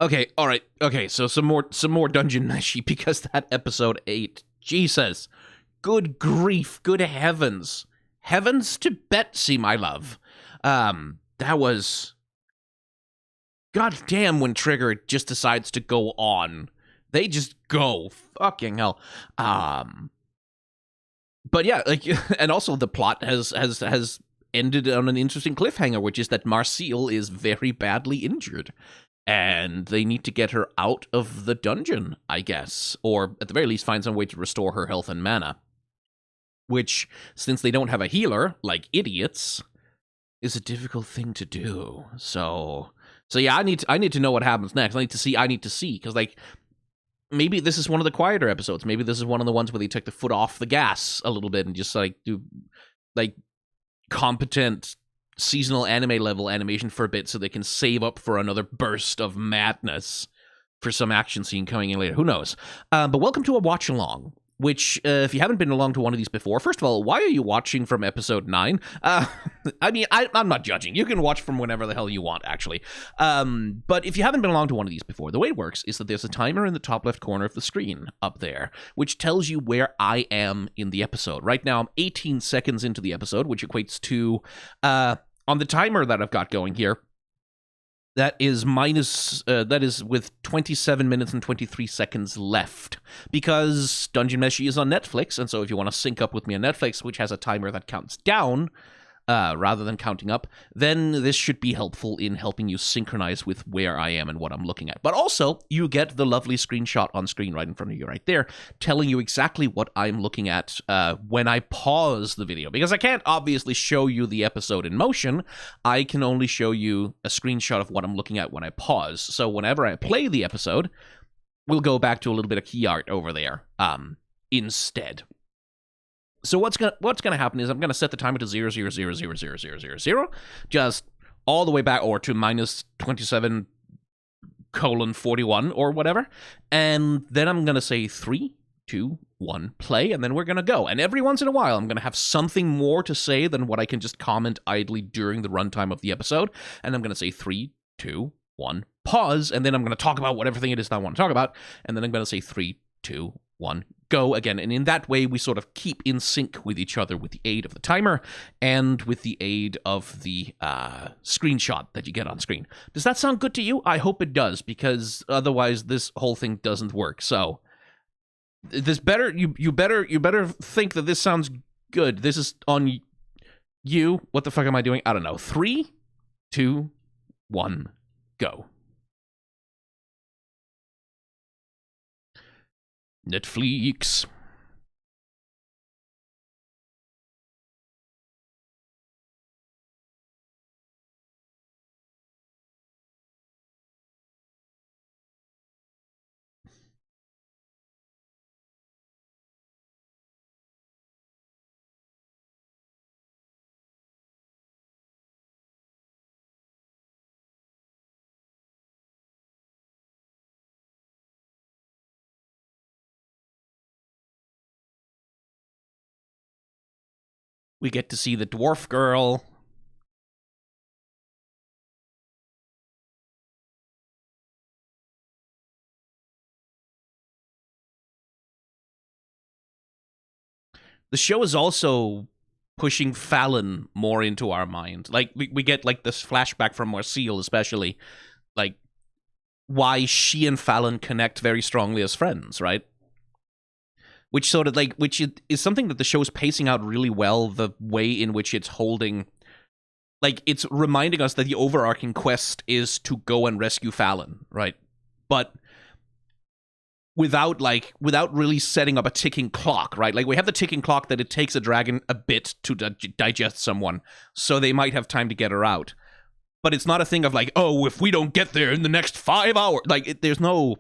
Okay, all right. Okay, so some more dungeon meshy because that episode 8. Jesus. Good grief, good heavens. Heavens to Betsy, my love. That was god damn when Trigger just decides to go on. They just go. Fucking hell. Um but yeah, like and also the plot has ended on an interesting cliffhanger, which is that Marcille is very badly injured. And they need to get her out of the dungeon, I guess. Or at the very least find some way to restore her health and mana. Which, since they don't have a healer, like idiots, is a difficult thing to do. So yeah, I need to know what happens next. I need to see because like maybe this is one of the quieter episodes. Maybe this is one of the ones where they take the foot off the gas a little bit and just like do like competent seasonal anime level animation for a bit so they can save up for another burst of madness for some action scene coming in later. Who knows? But welcome to a watch along. Which, if you haven't been along to one of these before, first of all, why are you watching from episode 9? I mean, I'm not judging. You can watch from whenever the hell you want, actually. But if you haven't been along to one of these before, the way it works is that there's a timer in the top left corner of the screen up there, which tells you where I am in the episode. Right now, I'm 18 seconds into the episode, which equates to, on the timer that I've got going here, that is with 27 minutes and 23 seconds left because Dungeon Meshi is on Netflix, and so if you want to sync up with me on Netflix, which has a timer that counts down rather than counting up, then this should be helpful in helping you synchronize with where I am and what I'm looking at. But also, you get the lovely screenshot on screen right in front of you right there, telling you exactly what I'm looking at when I pause the video. Because I can't obviously show you the episode in motion, I can only show you a screenshot of what I'm looking at when I pause. So whenever I play the episode, we'll go back to a little bit of key art over there instead. So what's gonna happen is I'm gonna set the timer to 0.0000000, just all the way back, or to minus 27:41 or whatever, and then I'm gonna say 3, 2, 1, play, and then we're gonna go. And every once in a while, I'm gonna have something more to say than what I can just comment idly during the runtime of the episode, and I'm gonna say 3, 2, 1, pause, and then I'm gonna talk about whatever thing it is that I want to talk about, and then I'm gonna say 3, 2, 1, go again. And in that way, we sort of keep in sync with each other with the aid of the timer and with the aid of the screenshot that you get on screen. Does that sound good to you? I hope it does, because otherwise this whole thing doesn't work. So this better you better think that this sounds good. This is on you. What the fuck am I doing? I don't know. 3, 2, 1, go. Netflix. We get to see the dwarf girl. The show is also pushing Fallon more into our mind. Like, we get, like, this flashback from Marcille, especially, like, why she and Fallon connect very strongly as friends, right? Which sort of, like, which is something that the show is pacing out really well, the way in which it's holding... Like, it's reminding us that the overarching quest is to go and rescue Fallon, right? But without really setting up a ticking clock, right? Like, we have the ticking clock that it takes a dragon a bit to digest someone, so they might have time to get her out. But it's not a thing of like, oh, if we don't get there in the next 5 hours, like, there's no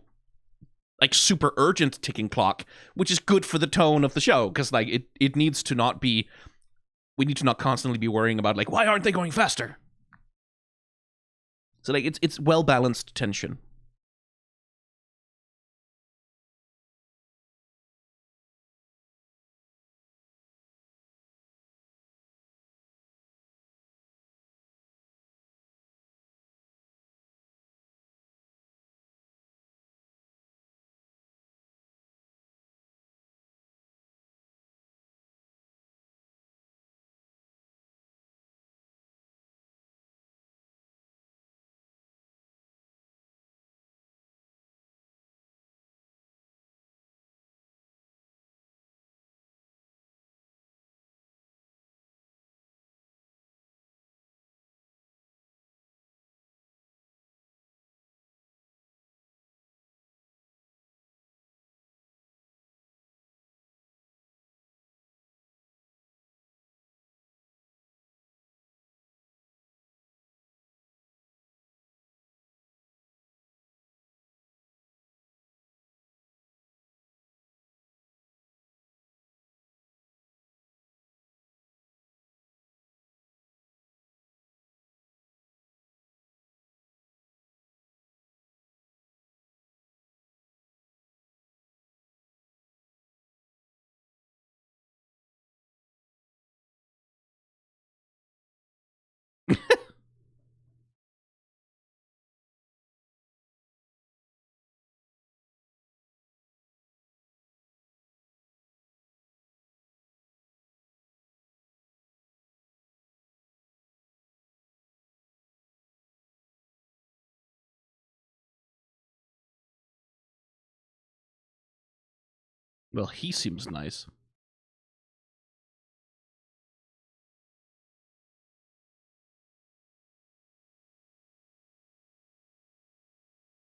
like super urgent ticking clock, which is good for the tone of the show, because like it needs to not be, we need to not constantly be worrying about like, why aren't they going faster? So like it's well balanced tension. Well, he seems nice.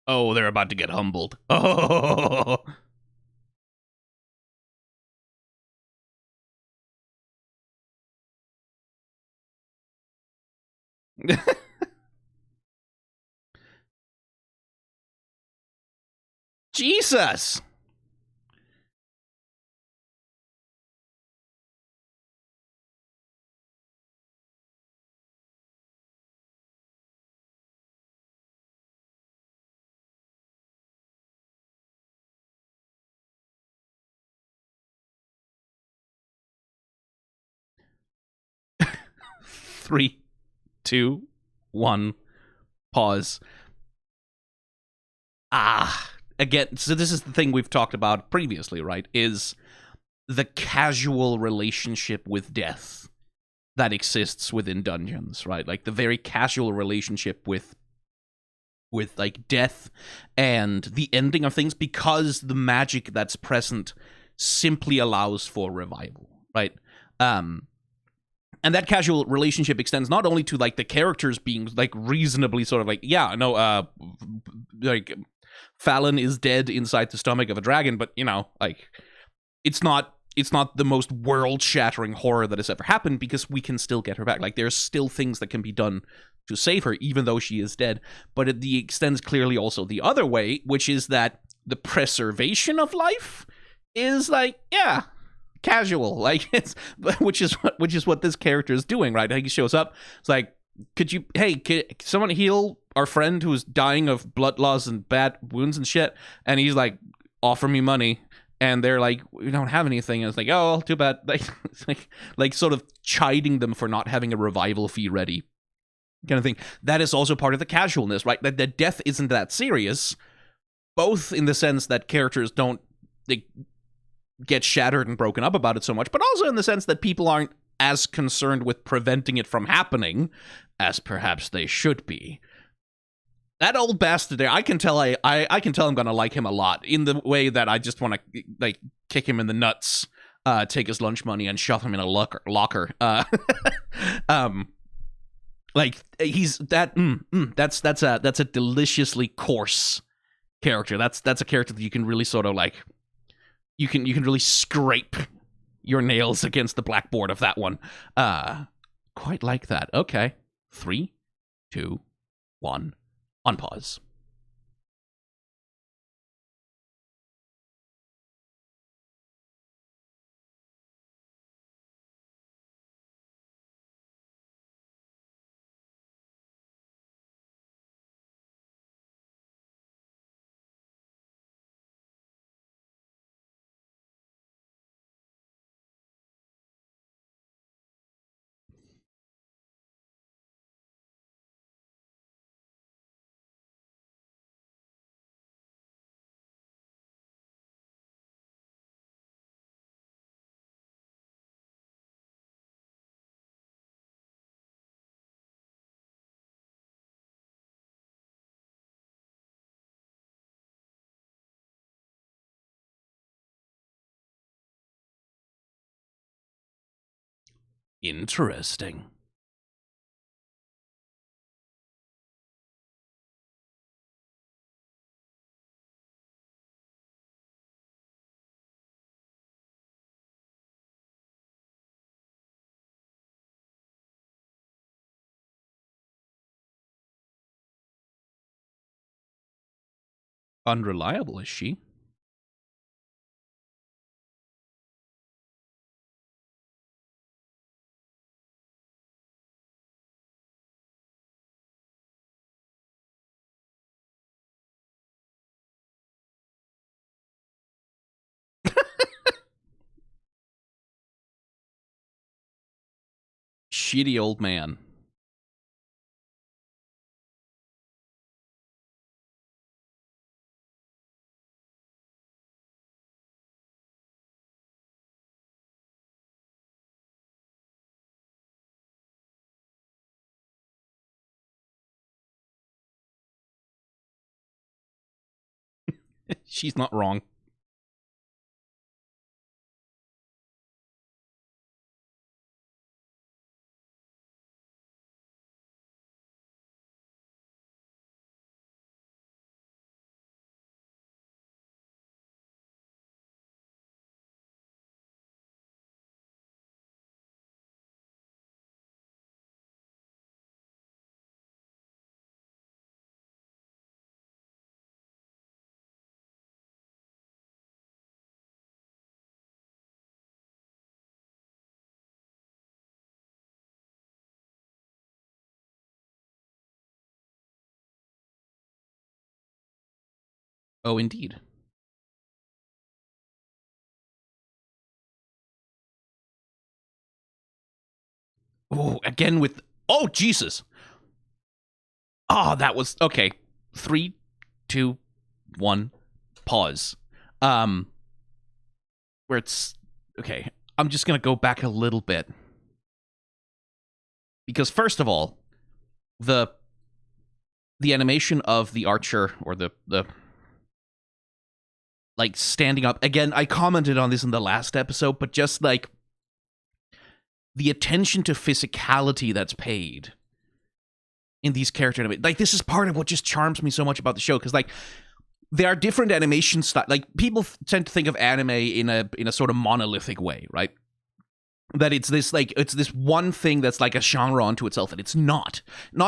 Oh, they're about to get humbled. Oh. Jesus. Three, two, one. Pause. Again, so this is the thing we've talked about previously, right? Is the casual relationship with death that exists within dungeons, right? Like the very casual relationship with like death and the ending of things, because the magic that's present simply allows for revival, right? And that casual relationship extends not only to like the characters being like reasonably sort of like, yeah, no, like Fallon is dead inside the stomach of a dragon, but you know, like it's not the most world-shattering horror that has ever happened, because we can still get her back. Like there's still things that can be done to save her, even though she is dead. But it extends clearly also the other way, which is that the preservation of life is like, yeah, casual. Like it's which is what this character is doing, right? Like he shows up, it's like, could someone heal our friend who's dying of blood loss and bad wounds and shit? And he's like, offer me money. And they're like, we don't have anything. And it's like, oh, too bad. Like, it's like sort of chiding them for not having a revival fee ready, kind of thing. That is also part of the casualness, right? That the death isn't that serious, both in the sense that characters don't they get shattered and broken up about it so much, but also in the sense that people aren't as concerned with preventing it from happening as perhaps they should be. That old bastard there, I can tell I can tell I'm gonna like him a lot, in the way that I just want to like kick him in the nuts, take his lunch money and shove him in a locker. Like he's that. That's a deliciously coarse character. That's a character that you can really sort of like. You can really scrape your nails against the blackboard of that one. Quite like that. Okay, 3, 2, 1. Unpause. Interesting. Unreliable is she? Shitty old man. She's not wrong. Oh, indeed. Oh, again with... Oh, Jesus. Oh, that was... Okay. 3, 2, 1, pause. Where it's... Okay, I'm just gonna go back a little bit. Because first of all, the animation of the archer, or the like standing up again, I commented on this in the last episode, but just like the attention to physicality that's paid in these character animations, like this is part of what just charms me so much about the show, because like there are different animation styles. Like people tend to think of anime in a sort of monolithic way, right? That it's this one thing that's like a genre unto itself, and it's not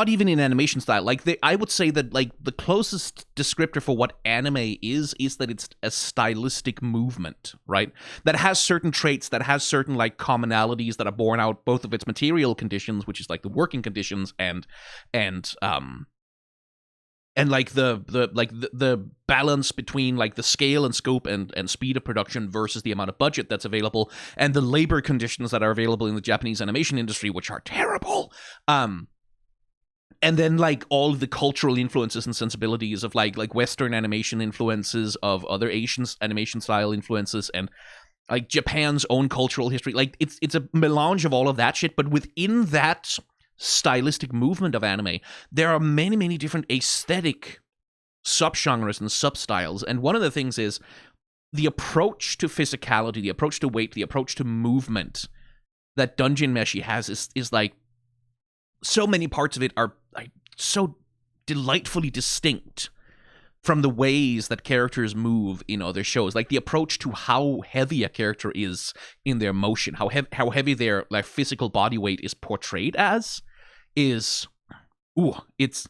even in animation style. Like I would say that like the closest descriptor for what anime is that it's a stylistic movement, right? That has certain traits, that has certain like commonalities that are born out both of its material conditions, which is like the working conditions, and like the balance between like the scale and scope and speed of production versus the amount of budget that's available, and the labor conditions that are available in the Japanese animation industry, which are terrible. And then like all of the cultural influences and sensibilities of like Western animation influences, of other Asian animation style influences, and like Japan's own cultural history. Like it's a melange of all of that shit, but within that stylistic movement of anime, there are many, many different aesthetic subgenres and substyles. And one of the things is the approach to physicality, the approach to weight, the approach to movement that Dungeon Meshi has is like, so many parts of it are like so delightfully distinct from the ways that characters move in other shows. Like the approach to how heavy a character is in their motion, how heavy their like physical body weight is portrayed as, is it's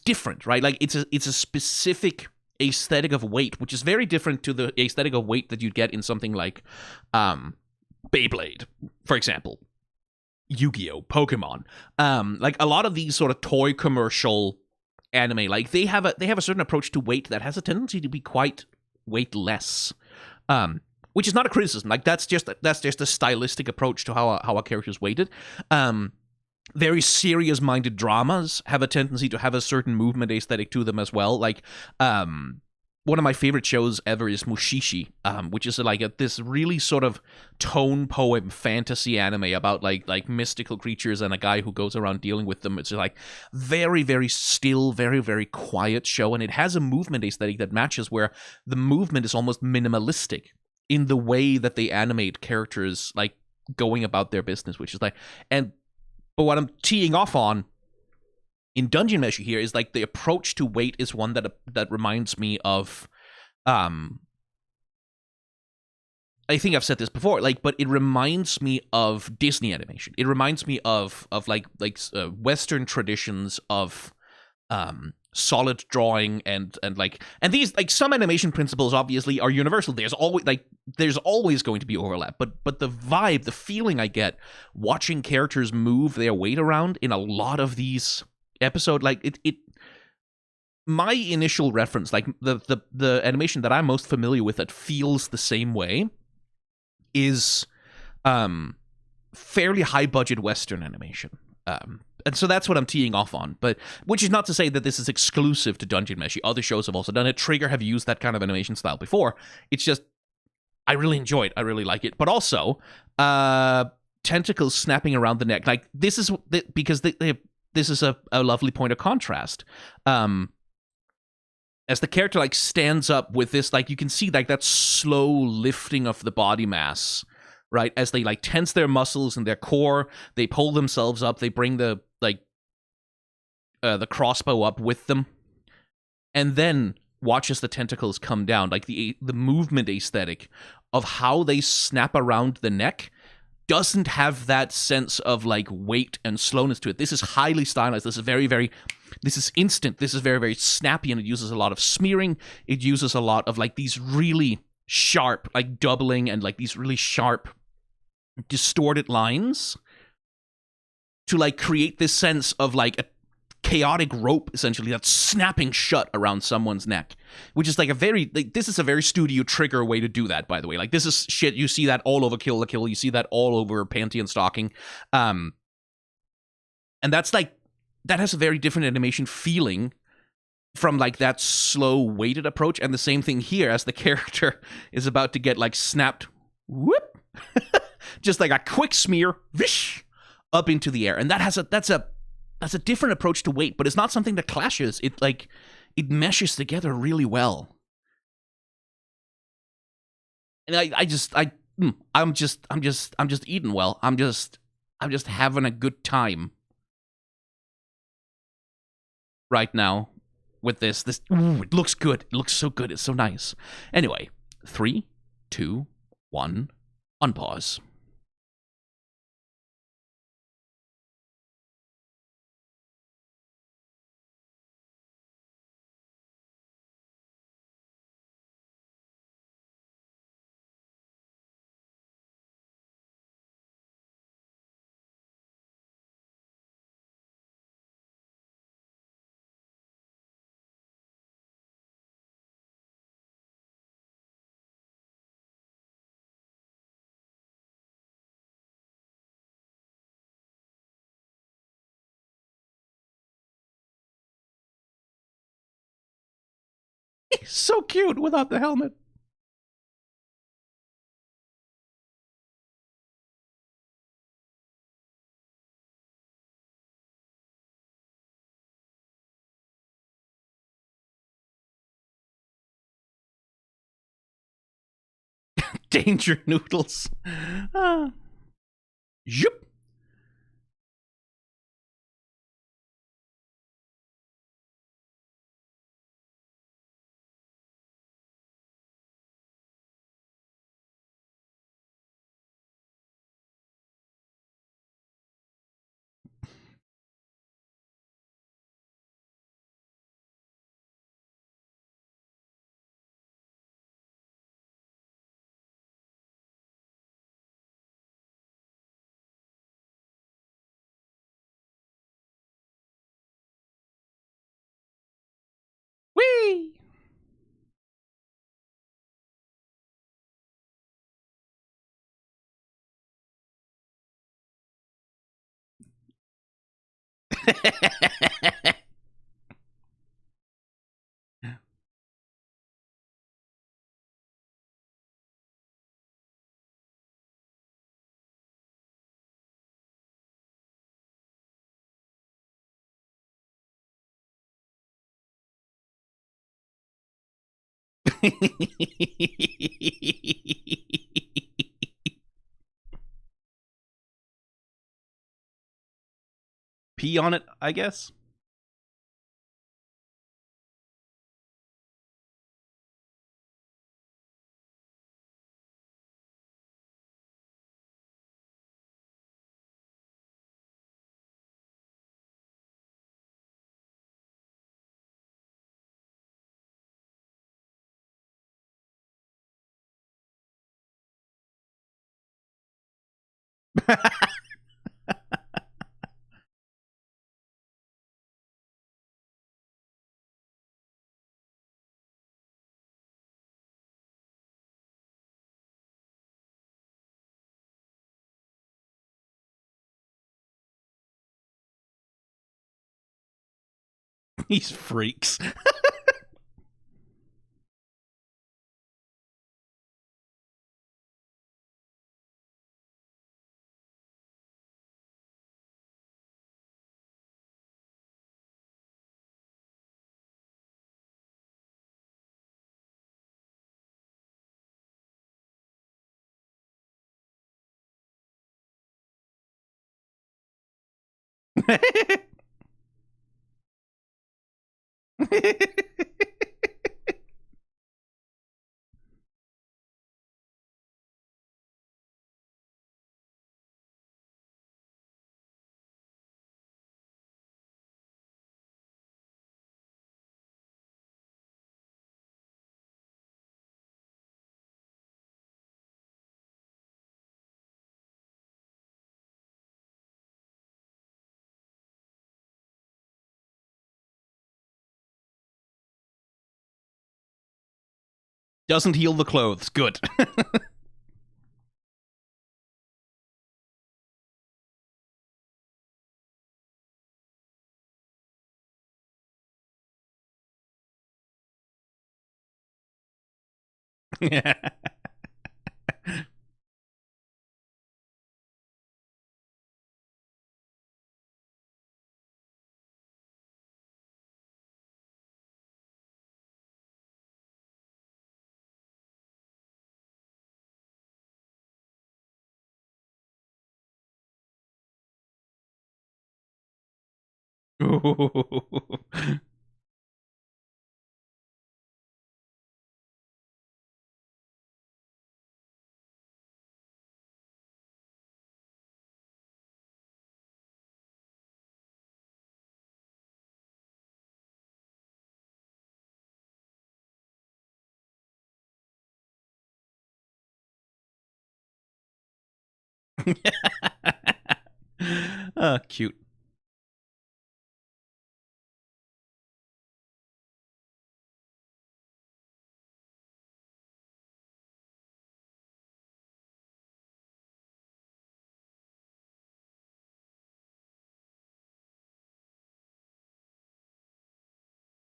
different, right? Like it's a specific aesthetic of weight, which is very different to the aesthetic of weight that you'd get in something like Beyblade, for example, Yu-Gi-Oh, Pokemon. Like a lot of these sort of toy commercial anime, like they have a certain approach to weight that has a tendency to be quite weightless. Which is not a criticism. Like that's just a stylistic approach to how a character is weighted. Very serious-minded dramas have a tendency to have a certain movement aesthetic to them as well. Like, one of my favorite shows ever is Mushishi, which is like this really sort of tone poem fantasy anime about like mystical creatures and a guy who goes around dealing with them. It's like very, very still, very, very quiet show, and it has a movement aesthetic that matches, where the movement is almost minimalistic in the way that they animate characters like going about their business, which is like, but what I'm teeing off on in Dungeon Meshi here is like the approach to weight is one that reminds me of, I think I've said this before, like, but it reminds me of Disney animation. It reminds me of like Western traditions of solid drawing and these, like, some animation principles obviously are universal. There's always going to be overlap, but the vibe, the feeling I get watching characters move their weight around in a lot of these episodes, like it my initial reference, like the animation that I'm most familiar with that feels the same way is fairly high budget Western animation. And so that's what I'm teeing off on, but which is not to say that this is exclusive to Dungeon Meshi. Other shows have also done it. Trigger have used that kind of animation style before. It's just, I really enjoy it. I really like it. But also, tentacles snapping around the neck. Like, this is, because this is a lovely point of contrast. as the character like stands up with this, like you can see like that slow lifting of the body mass, right? As they like tense their muscles and their core, they pull themselves up, they bring the the crossbow up with them, and then watch as the tentacles come down. Like the movement aesthetic of how they snap around the neck doesn't have that sense of like weight and slowness to it. This is highly stylized. This is this is instant. This is very, very snappy, and it uses a lot of smearing. It uses a lot of like these really sharp, like doubling and like these really sharp, distorted lines to like create this sense of like a chaotic rope, essentially, that's snapping shut around someone's neck, which is like a very, like, this is a very Studio Trigger way to do that, by the way. Like, this is shit, you see that all over Kill la Kill, you see that all over Pantheon Stalking, and that's like, that has a very different animation feeling from like that slow weighted approach. And the same thing here, as the character is about to get like snapped, whoop, just like a quick smear, vish, up into the air. And that's a different approach to weight, but it's not something that clashes. It like, it meshes together really well. And I'm just eating well. I'm just having a good time right now with this. Ooh, it looks good. It looks so good. It's so nice. Anyway, 3, 2, 1, unpause. He's so cute without the helmet. Danger noodles. Yep. Whee! Pee on it, I guess. These freaks. Doesn't heal the clothes. Good. Cute.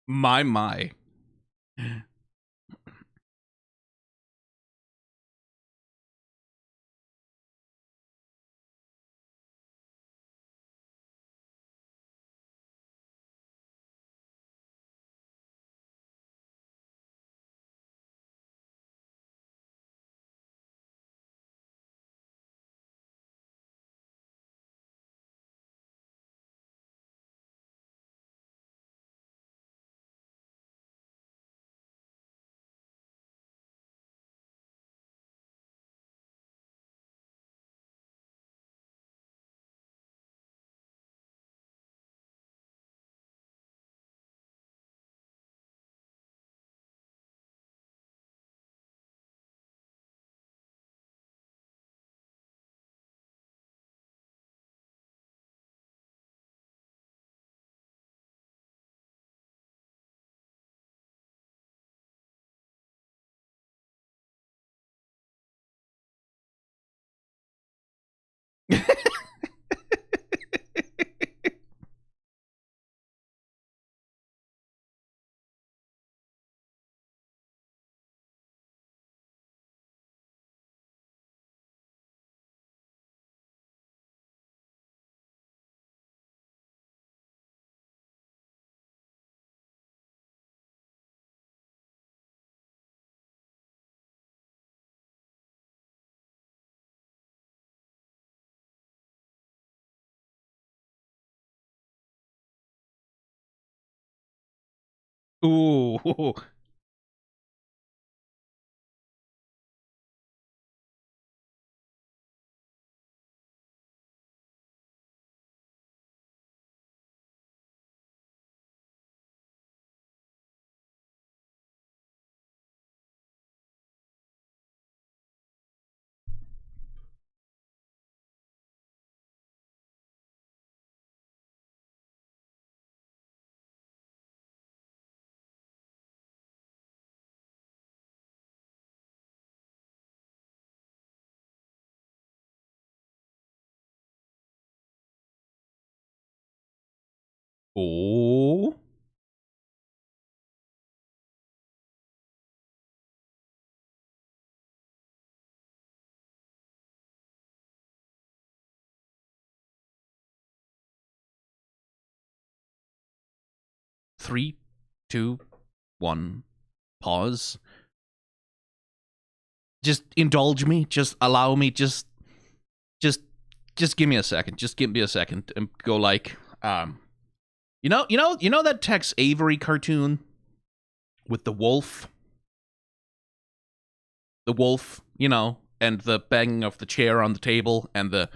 My. ooh. おー。 3, 2, 1. Pause. Just indulge me. Just allow me. Just give me a second. Just give me a second and go like, Um, you know that Tex Avery cartoon with the wolf, and the banging of the chair on the table, and the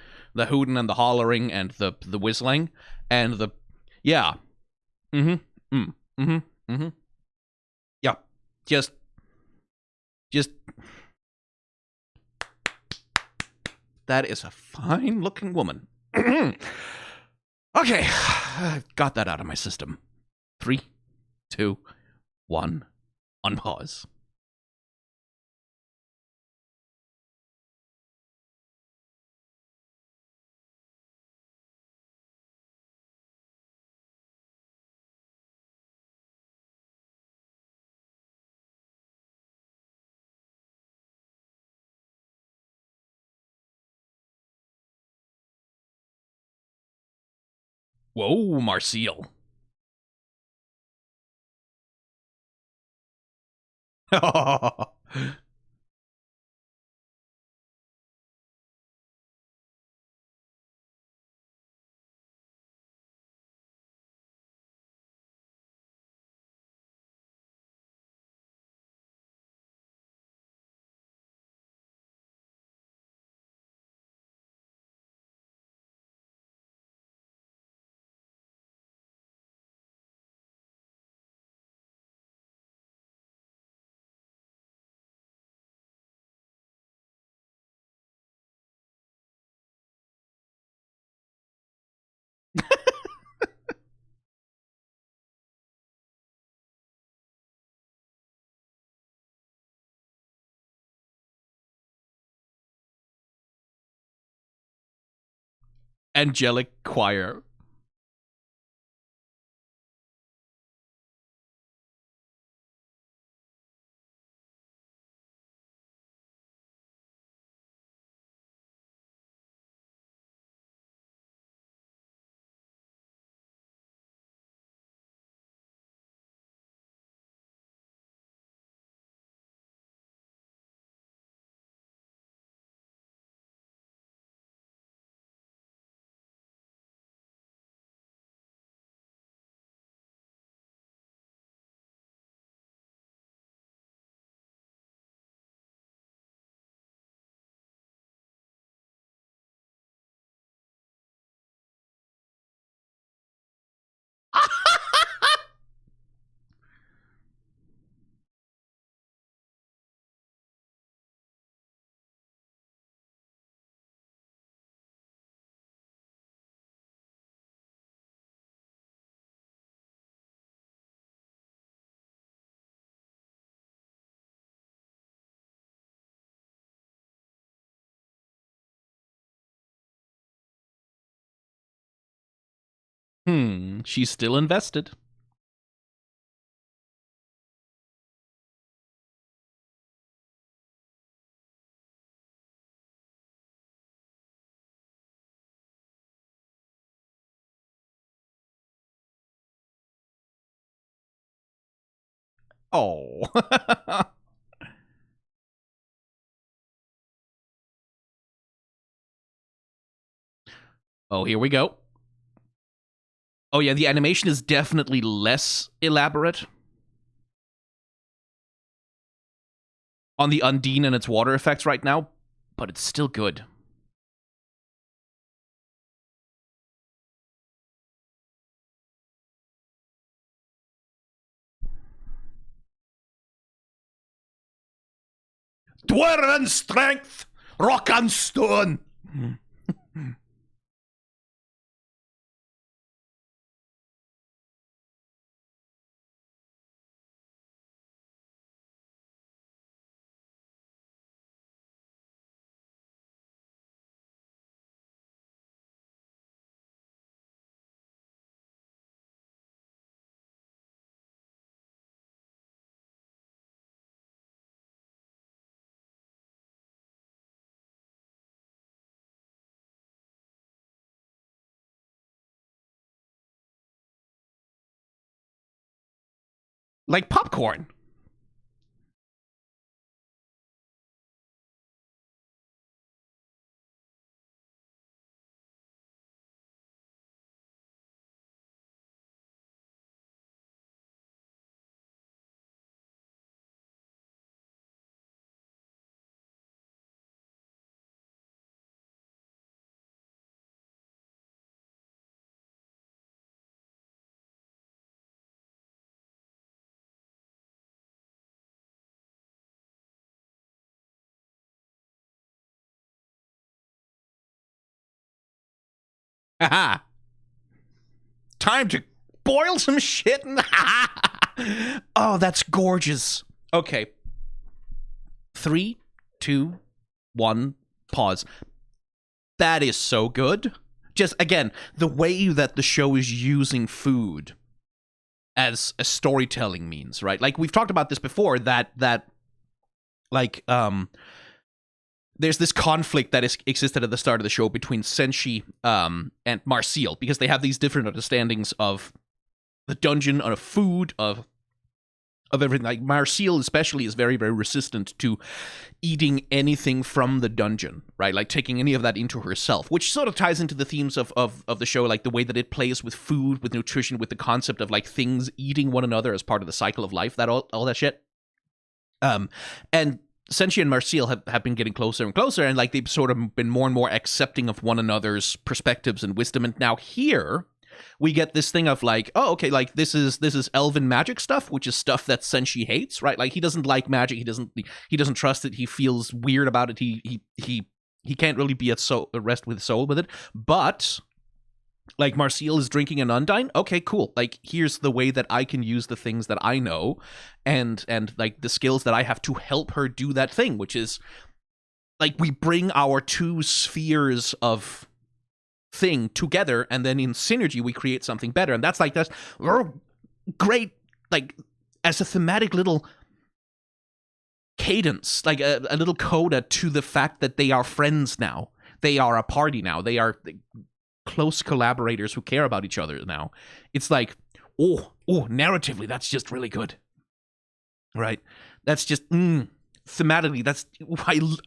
hooting and the hollering and the whistling, and the yeah, mm-hmm, mm-hmm. Yeah, just just that is a fine looking woman. Okay, got that out of my system. 3, 2, 1, unpause. Whoa, Marcel. Angelic choir. She's still invested. Oh. Oh, here we go. Oh, yeah, the animation is definitely less elaborate on the Undine and its water effects right now, but it's still good. Dwarven strength, rock and stone. Like popcorn. Haha. Time to boil some shit. Oh, that's gorgeous. Okay. 3, 2, 1, pause. That is so good. Just, again, the way that the show is using food as a storytelling means, right? Like, we've talked about this before, that like, there's this conflict that existed at the start of the show between Senshi and Marcille, because they have these different understandings of the dungeon, of food, of everything. Like, Marcille especially is very, very resistant to eating anything from the dungeon, right? Like, taking any of that into herself, which sort of ties into the themes of the show, like the way that it plays with food, with nutrition, with the concept of, like, things eating one another as part of the cycle of life, that all that shit. And Senshi and Marcille have been getting closer and closer, and, like, they've sort of been more and more accepting of one another's perspectives and wisdom. And now here we get this thing of, like, oh, okay, like, this is elven magic stuff, which is stuff that Senshi hates, right? Like, he doesn't like magic, he doesn't trust it, he feels weird about it, he can't really be at rest with soul with it. But, like, Marcille is drinking an Undyne. Okay, cool. Like, here's the way that I can use the things that I know and like the skills that I have to help her do that thing, which is, like, we bring our two spheres of thing together, and then in synergy we create something better. And that's great, like, as a thematic little cadence, like a little coda to the fact that they are friends now. They are a party now. They are close collaborators who care about each other now. It's like, oh, narratively, that's just really good. Right? That's just, thematically, that's,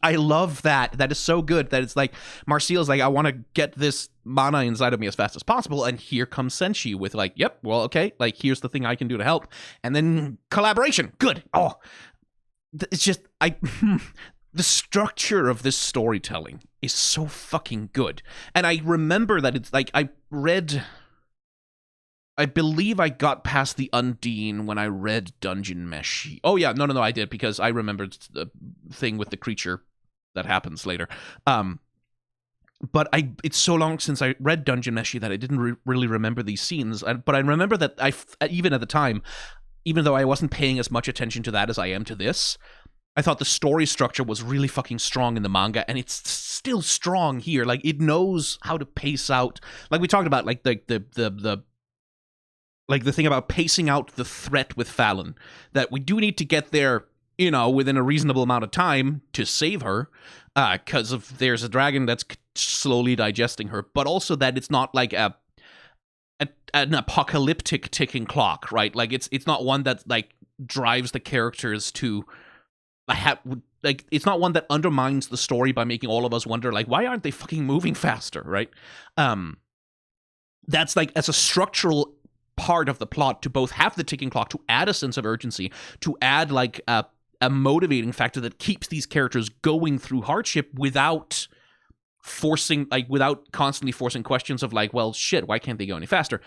I love that. That is so good that it's like, Marcille's like, I want to get this mana inside of me as fast as possible, and here comes Senshi with, like, yep, well, okay, like, here's the thing I can do to help. And then collaboration, good. Oh, it's just, the structure of this storytelling is so fucking good. And I remember that it's like, I believe I got past the Undine when I read Dungeon Meshi. Oh yeah, no, I did, because I remembered the thing with the creature that happens later. But it's so long since I read Dungeon Meshi that I didn't really remember these scenes. But I remember that even at the time, even though I wasn't paying as much attention to that as I am to this, I thought the story structure was really fucking strong in the manga, and it's still strong here. Like, it knows how to pace out, like we talked about, like the thing about pacing out the threat with Fallon, that we do need to get there, within a reasonable amount of time to save her, because there's a dragon that's slowly digesting her, but also that it's not like an apocalyptic ticking clock, right? Like, it's not one that, like, drives the characters to, like, it's not one that undermines the story by making all of us wonder, like, why aren't they fucking moving faster, right? That's, like, as a structural part of the plot, to both have the ticking clock, to add a sense of urgency, to add, like, a motivating factor that keeps these characters going through hardship without constantly forcing questions of, like, well, shit, why can't they go any faster?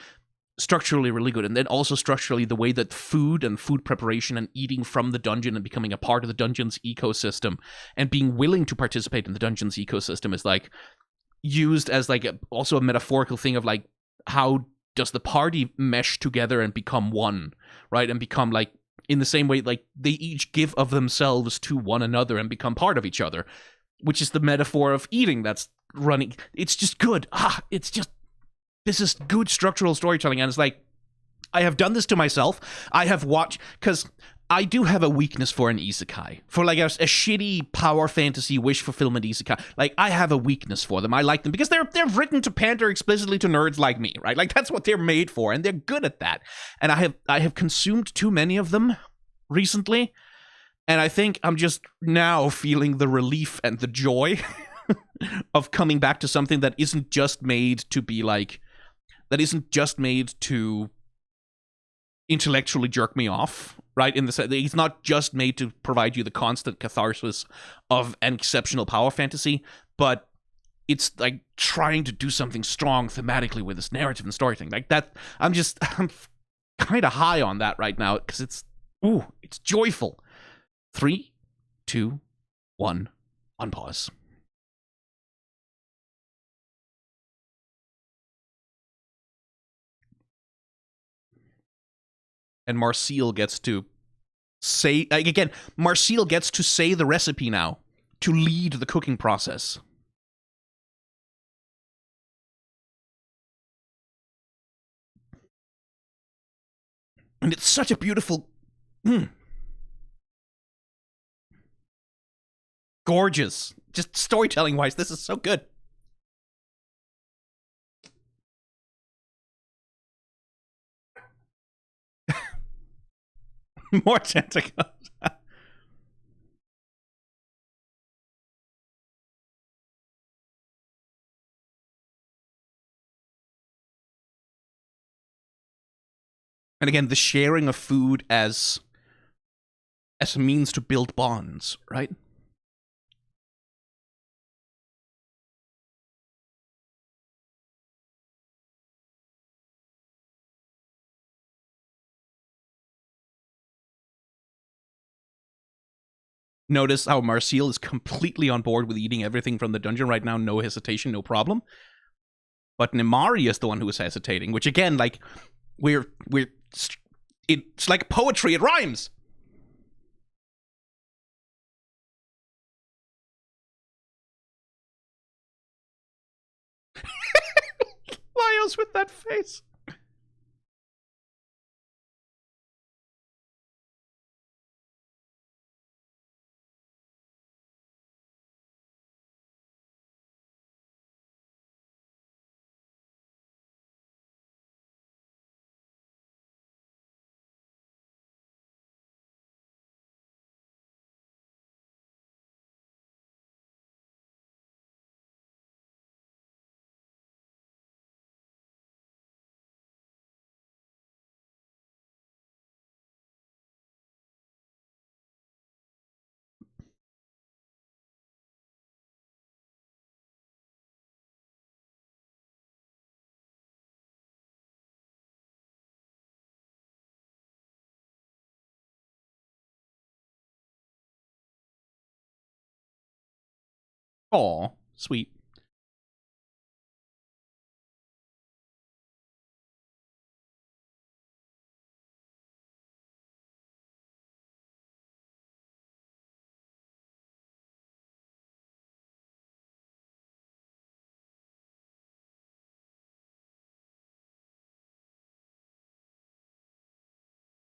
Structurally really good. And then also structurally, the way that food and food preparation and eating from the dungeon and becoming a part of the dungeon's ecosystem and being willing to participate in the dungeon's ecosystem is, like, used as, like, also a metaphorical thing of, like, how does the party mesh together and become one, right? And become, like, in the same way, like, they each give of themselves to one another and become part of each other, which is the metaphor of eating that's running. It's just good. This is good structural storytelling, and it's like, I have done this to myself. I have watched, because I do have a weakness for an isekai, for, like, a shitty power fantasy wish fulfillment isekai. Like, I have a weakness for them. I like them because they're written to pander explicitly to nerds like me, right? Like, that's what they're made for, and they're good at that. And I have consumed too many of them recently, and I think I'm just now feeling the relief and the joy of coming back to something that isn't just made to be, like, that isn't just made to intellectually jerk me off, right? In the sense that it's not just made to provide you the constant catharsis of an exceptional power fantasy, but it's, like, trying to do something strong thematically with this narrative and storytelling. Like, that, I'm kind of high on that right now, because it's joyful. 3, 2, 1, unpause. and Marcel gets to say, like, again, Marcel gets to say the recipe now, to lead the cooking process. And it's such a beautiful... gorgeous. Just storytelling-wise, this is so good. More tentacles. And again, the sharing of food as a means to build bonds, right? Notice how Marcel is completely on board with eating everything from the dungeon right now, no hesitation, no problem. But Namari is the one who is hesitating, which again, like, it's like poetry, it rhymes. Lyos with that face. Aw, sweet.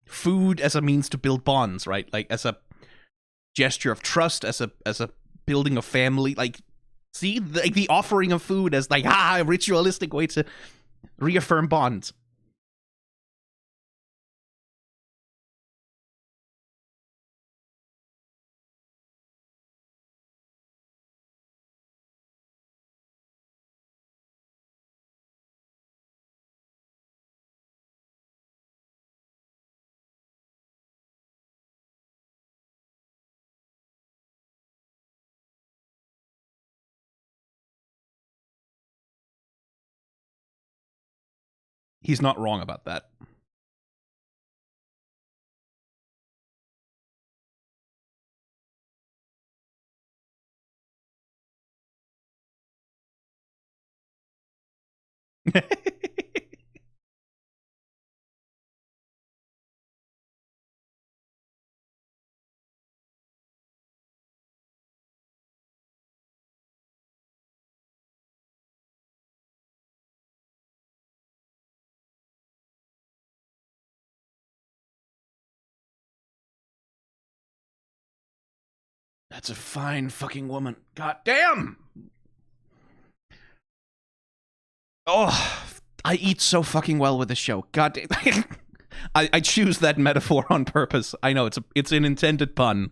Food as a means to build bonds, right? Like, as a gesture of trust, as a building of family. Like, see, the offering of food as, like, a ritualistic way to reaffirm bonds. He's not wrong about that. That's a fine fucking woman. God damn! Oh, I eat so fucking well with this show. God damn. I choose that metaphor on purpose. I know, it's an intended pun.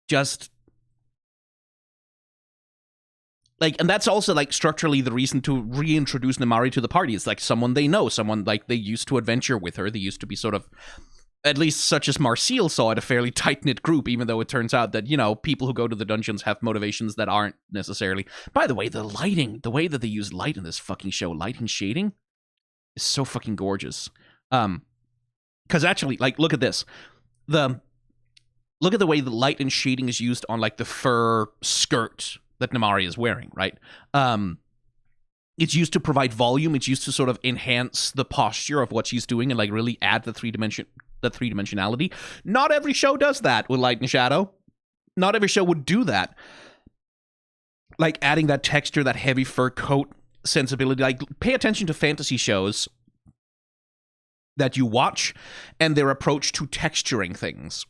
Just... like, and that's also, like, structurally the reason to reintroduce Namari to the party. It's like someone they know, someone, like, they used to adventure with her. They used to be sort of, at least such as Marcel saw it, a fairly tight-knit group, even though it turns out that, you know, people who go to the dungeons have motivations that aren't necessarily... By the way, the lighting, the way that they use light in this fucking show, lighting shading, is so fucking gorgeous. Because actually, like, look at this. Look at the way the light and shading is used on, like, the fur skirt that Namari is wearing, right? it's used to provide volume. It's used to sort of enhance the posture of what she's doing and like really add the three-dimensionality. Not every show does that with Light and Shadow. Not every show would do that. Like adding that texture, that heavy fur coat sensibility. Like pay attention to fantasy shows that you watch and their approach to texturing things.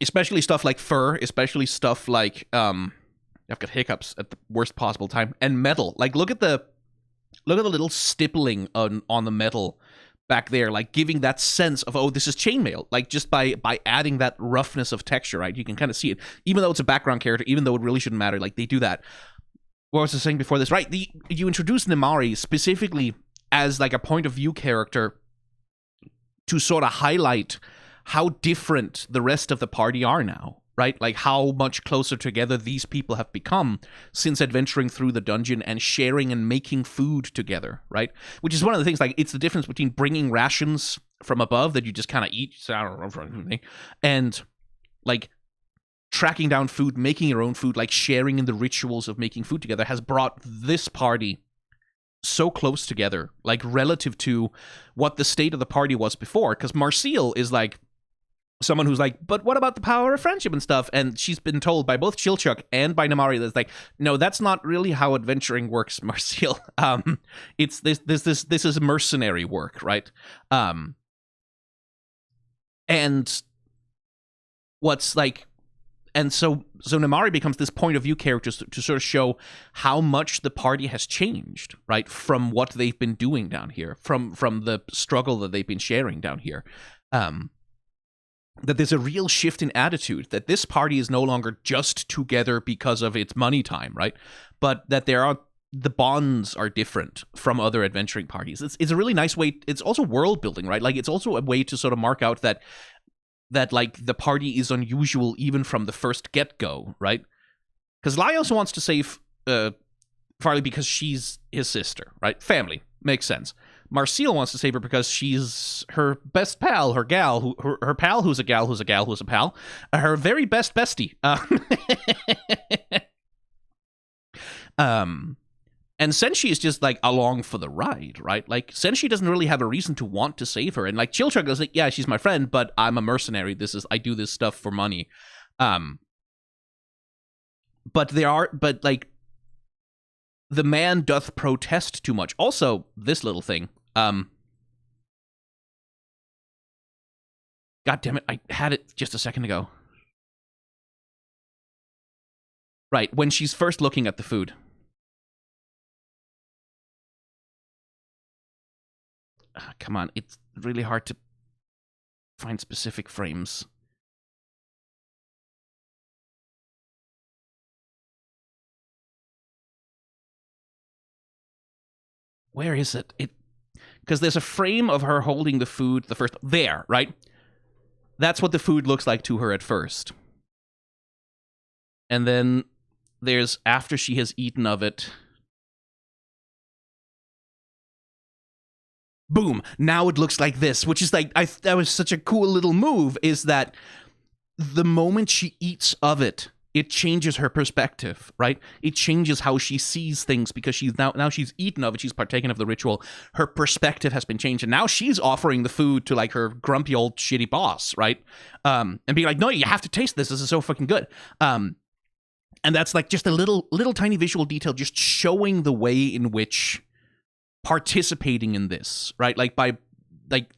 Especially stuff like fur, especially stuff like I've got hiccups at the worst possible time. And metal. Like look at the little stippling on the metal back there, like giving that sense of, oh, this is chainmail. Like just by adding that roughness of texture, right? You can kind of see it. Even though it's a background character, even though it really shouldn't matter, like they do that. What was I saying before this? Right, you introduced Namari specifically as like a point of view character to sort of highlight how different the rest of the party are now. Right? Like how much closer together these people have become since adventuring through the dungeon and sharing and making food together, right? Which is one of the things, like, it's the difference between bringing rations from above that you just kind of eat, and, like, tracking down food, making your own food, like, sharing in the rituals of making food together has brought this party so close together, like, relative to what the state of the party was before, because Marcille is, like, someone who's like, but what about the power of friendship and stuff? And she's been told by both Chilchuk and by Namari that's like, no, that's not really how adventuring works, Marcille. It's this is mercenary work, right? And what's like, and so Namari becomes this point of view character to sort of show how much the party has changed, right, from what they've been doing down here, from the struggle that they've been sharing down here. That there's a real shift in attitude, that this party is no longer just together because of its money time, right? But that the bonds are different from other adventuring parties. It's a really nice way. It's also world building, right? Like it's also a way to sort of mark out that like the party is unusual even from the first get-go, right? Because Laios wants to save Farley because she's his sister, right? Family. Makes sense. Marcille wants to save her because she's her best pal, her gal, her pal who's a gal, who's a gal, who's a pal, her very best bestie. And Senshi is just like along for the ride, right? Like Senshi doesn't really have a reason to want to save her, and like Chilchuk goes like, yeah, she's my friend, but I'm a mercenary. I do this stuff for money. But like the man doth protest too much. Also, this little thing. God damn it, I had it just a second ago. Right, when she's first looking at the food. Come on, it's really hard to find specific frames. Where is it? Because there's a frame of her holding the food, the first... There, right? That's what the food looks like to her at first. And then there's after she has eaten of it. Boom! Now it looks like this, which is like... that was such a cool little move, is that the moment she eats of it, it changes her perspective, right? It changes how she sees things because she's now she's eaten of it, she's partaken of the ritual. Her perspective has been changed, and now she's offering the food to like her grumpy old shitty boss, right? And being like, no, you have to taste this. This is so fucking good. And that's like just a little tiny visual detail, just showing the way in which participating in this, right? Like by like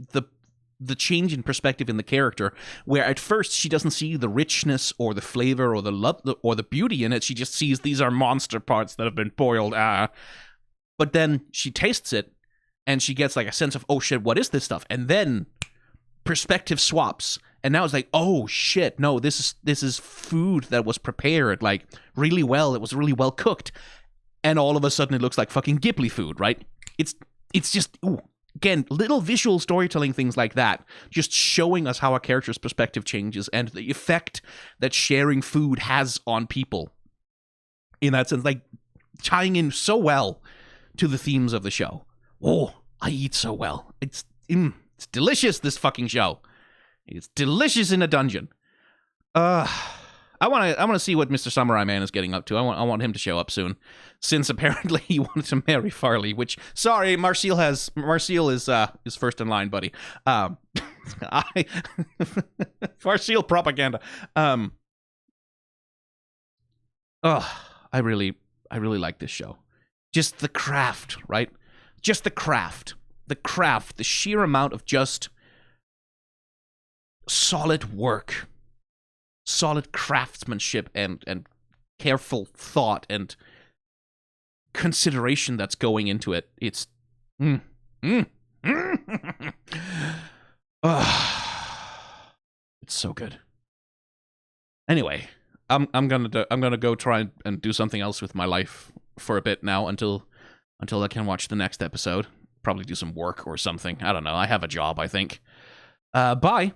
the change in perspective in the character, where at first she doesn't see the richness or the flavor or the love or the beauty in it. She just sees these are monster parts that have been boiled. But then she tastes it and she gets like a sense of, oh shit, what is this stuff? And then perspective swaps. And now it's like, oh shit, no, this is food that was prepared like really well. It was really well cooked. And all of a sudden it looks like fucking Ghibli food, right? It's just, ooh. Again, little visual storytelling things like that, just showing us how a character's perspective changes and the effect that sharing food has on people. In that sense, like, tying in so well to the themes of the show. Oh, I eat so well. It's delicious, this fucking show. It's delicious in a dungeon. I want to see what Mr. Samurai Man is getting up to. I want him to show up soon, since apparently he wanted to marry Farley. Which, sorry, Marcel is first in line, buddy. Marcel propaganda. I really like this show. Just the craft, right? Just the craft, the sheer amount of just solid work, solid craftsmanship, and careful thought and consideration that's going into it. It's it's so good. Anyway, I'm gonna go try and do something else with my life for a bit now until I can watch the next episode. Probably do some work or something. I don't know. I have a job, I think. Bye.